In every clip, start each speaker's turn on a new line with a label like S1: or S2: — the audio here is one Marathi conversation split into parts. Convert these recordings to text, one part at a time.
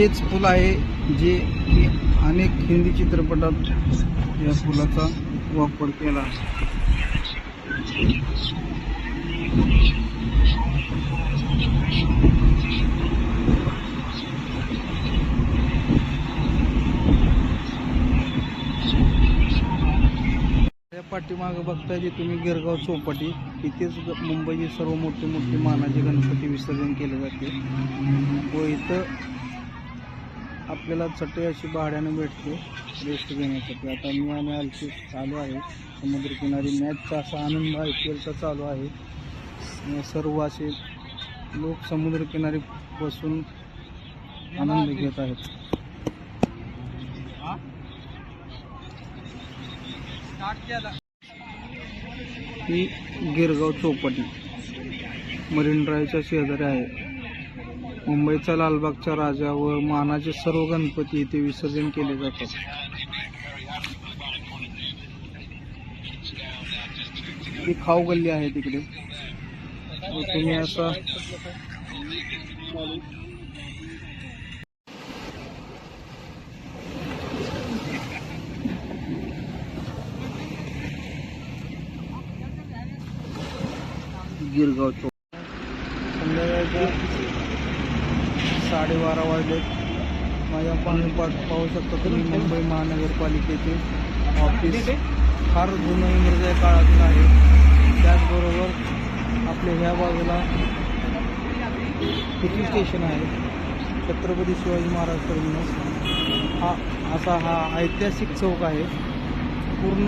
S1: हेच फुल आहे जे की अनेक हिंदी चित्रपटात या फुलाचा वापर केला आहे. या पाठीमागं बघताय जे तुम्ही गिरगाव चौपाटी, इथेच मुंबईचे सर्व मोठे मोठे मानाचे गणपती विसर्जन केले जाते व इथं आपल्याला चटई अशी भाड्याने भेटते रेस्ट घेण्यासाठी. आता मी आणि अल्केश आलो आहे समुद्रकिनारी. मॅचचा असा आनंद IPLचा चालू आहे. सर्व असे लोक समुद्रकिनारी बसून आनंद घेत आहेत. ही गिरगाव चौपाटी मरीन ड्राईव्हच्या शेजारी आहे. मुंबईचा लालबागचा राजा व मानाचे सर्व गणपती इथे विसर्जन केले जातात. ही खाऊ गल्ली आहे तिकडे. तुम्ही असा गिरगाव चौक. संध्याकाळचे 12:30 वाजलेत. माझ्या पाहू शकता तुम्ही मुंबई महानगरपालिकेचे ऑफिस फार जुनं इंग्रजी काळातील आहे. त्याचबरोबर आपल्या ह्या बाजूला किती स्टेशन आहे, छत्रपती शिवाजी महाराज टर्मिनस. हा ऐतिहासिक चौक आहे. पूर्ण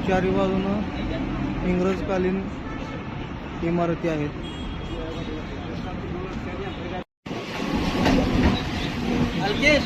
S1: चारी बाजूनं इंग्रजकालीन इमारती आहेत. अल्केश